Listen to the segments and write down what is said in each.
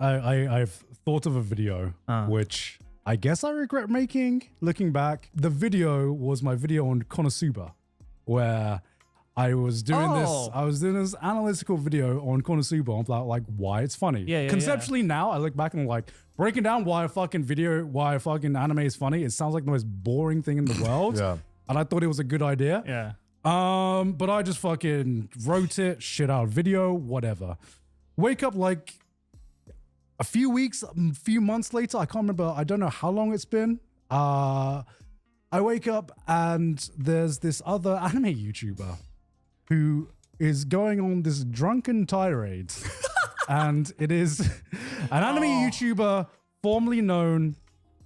I've thought of a video which I guess I regret making. Looking back, the video was my video on Konosuba, where I was doing this analytical video on Konosuba about like why it's funny. Yeah, Conceptually now, I look back and I'm like breaking down why a fucking anime is funny. It sounds like the most boring thing in the world. Yeah. And I thought it was a good idea. Yeah. But I just fucking wrote it, shit out video, whatever. Wake up like a few months later, I can't remember, I don't know how long it's been. I wake up and there's this other anime YouTuber who is going on this drunken tirade. And it is an anime YouTuber formerly known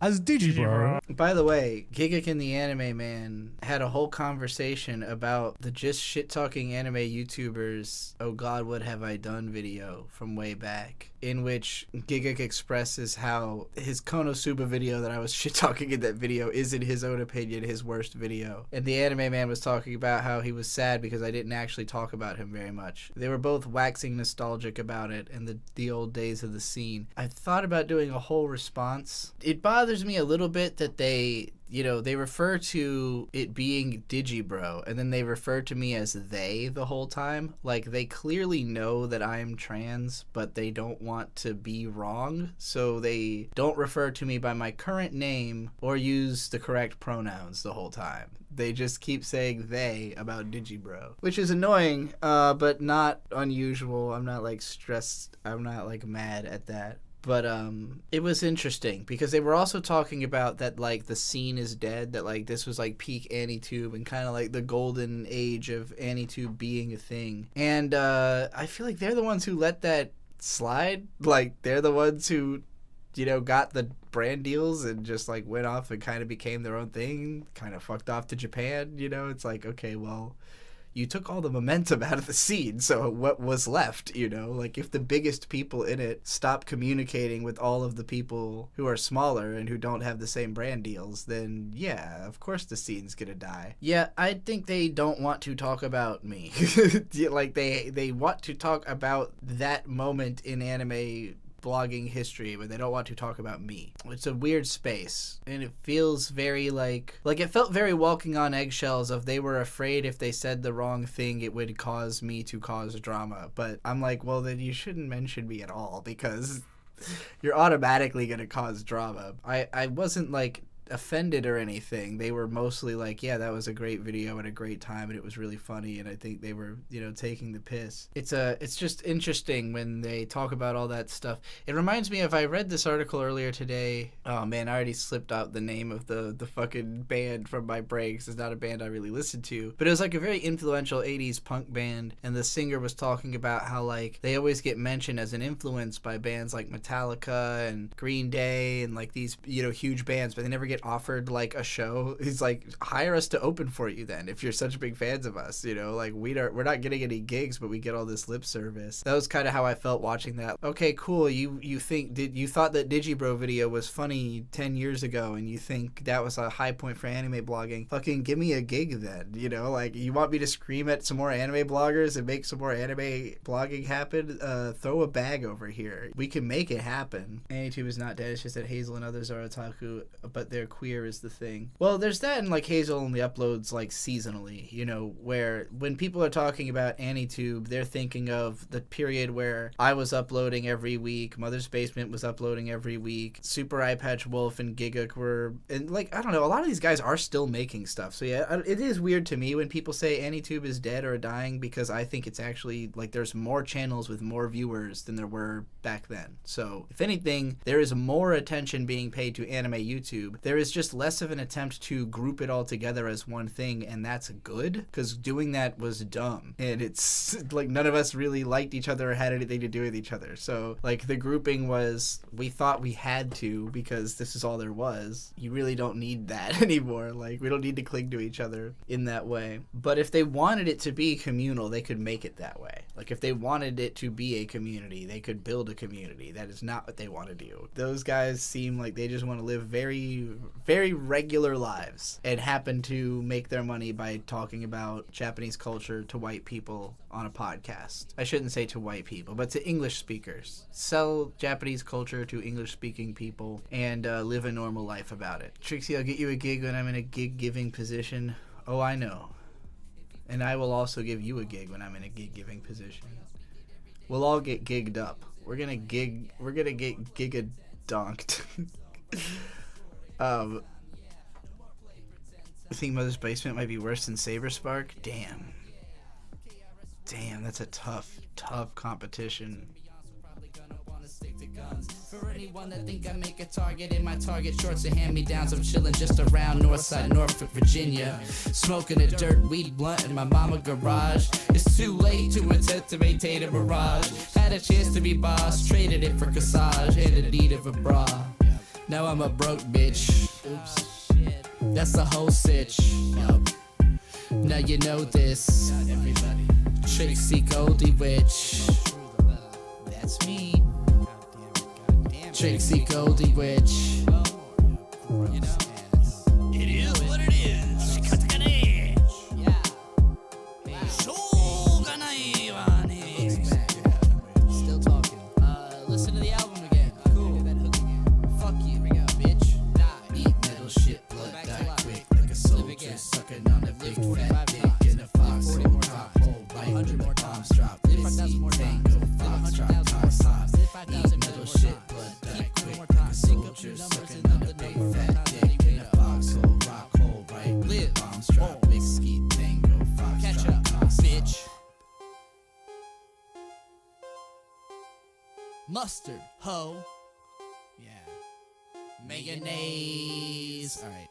as Digibro. By the way, Gigak and the Anime Man had a whole conversation about the just shit-talking anime YouTubers, oh god, what have I done video from way back, in which Gigak expresses how his Konosuba video that I was shit-talking in that video is, in his own opinion, his worst video. And the Anime Man was talking about how he was sad because I didn't actually talk about him very much. They were both waxing nostalgic about it and the old days of the scene. I thought about doing a whole response. It bothers me a little bit that they refer to it being Digibro, and then they refer to me as they the whole time. Like, they clearly know that I'm trans, but they don't want to be wrong, so they don't refer to me by my current name or use the correct pronouns the whole time. They just keep saying they about Digibro, which is annoying, but not unusual. I'm not, like, stressed. I'm not, like, mad at that. But it was interesting because they were also talking about that, like, the scene is dead, that, like, this was, like, peak AniTube and kind of, like, the golden age of AniTube being a thing. And I feel like they're the ones who let that slide. Like, they're the ones who, got the brand deals and just, like, went off and kind of became their own thing, kind of fucked off to Japan, It's like, okay, well, you took all the momentum out of the scene, so what was left, Like, if the biggest people in it stop communicating with all of the people who are smaller and who don't have the same brand deals, then, yeah, of course the scene's gonna die. Yeah, I think they don't want to talk about me. Like, they want to talk about that moment in anime blogging history, but they don't want to talk about me. It's a weird space, and it feels very like it felt very walking on eggshells of they were afraid if they said the wrong thing it would cause me to cause drama. But I'm like, well, then you shouldn't mention me at all because you're automatically gonna cause drama. I wasn't like offended or anything. They were mostly like, yeah, that was a great video and a great time and it was really funny, and I think they were, taking the piss. It's just interesting when they talk about all that stuff. It reminds me of, I read this article earlier today. Oh man, I already slipped out the name of the fucking band from my brain because it's not a band I really listened to, but it was like a very influential 80s punk band, and the singer was talking about how, like, they always get mentioned as an influence by bands like Metallica and Green Day and, like, these, huge bands, but they never get offered, like, a show. He's like, hire us to open for you then if you're such big fans of us, like, we're not getting any gigs, but we get all this lip service. That was kind of how I felt watching that. Okay, cool, you thought that Digibro video was funny 10 years ago and you think that was a high point for anime blogging. Fucking give me a gig then, like, you want me to scream at some more anime bloggers and make some more anime blogging happen? Throw a bag over here. We can make it happen. AniTube is not dead, it's just that Hazel and others are otaku, but they're queer is the thing. Well, there's that, and, like, Hazel only uploads, like, seasonally, where when people are talking about AniTube, they're thinking of the period where I was uploading every week, Mother's Basement was uploading every week, Super Eye Patch Wolf and Gigak were, and, like, I don't know, a lot of these guys are still making stuff. So yeah, it is weird to me when people say AniTube is dead or dying, because I think it's actually, like, there's more channels with more viewers than there were back then. So if anything, there is more attention being paid to anime YouTube. There is just less of an attempt to group it all together as one thing, and that's good, because doing that was dumb, and it's like none of us really liked each other or had anything to do with each other. So, like, the grouping was, we thought we had to because this is all there was. You really don't need that anymore. Like, we don't need to cling to each other in that way. But if they wanted it to be communal, they could make it that way. Like, if they wanted it to be a community, they could build a community. That is not what they want to do. Those guys seem like they just want to live very very regular lives and happen to make their money by talking about Japanese culture to white people on a podcast. I shouldn't say to white people, but to English speakers. Sell Japanese culture to English-speaking people and live a normal life about it. Trixie, I'll get you a gig when I'm in a gig-giving position. Oh, I know. And I will also give you a gig when I'm in a gig-giving position. We'll all get gigged up. We're gonna get giga-donked. I think Mother's Basement might be worse than Saber Spark. Damn, that's a tough competition. For anyone that think I make a target in my target shorts and hand-me-downs, I'm chilling just around Northside, Norfolk, Virginia, smoking a dirt weed blunt in my mama garage. It's too late to attempt to maintain a mirage. Had a chance to be boss, traded it for Cassage and a need of a bra. Now I'm a broke bitch. Oops, that's the whole sitch. Now you know this. Trixie Goldie Witch. That's me. Trixie Goldie Witch. It is what it is. Still talking. Listen to the album again. Cool. Fuck you, bitch. Eat metal shit, blood die quick like a soldier sucking on a big fat dick in a foxhole. Top hole, right 100 more times drop. Live 5,000 more times. Fox drop, toss hot. Eat metal shit, blood die quick like a soldier sucking on a big fat dick in a foxhole. Rock hole, right. Live bombs drop. Big ski tango. Fox catch up, bitch. Mustard, ho. Yeah. Mayonnaise. All right.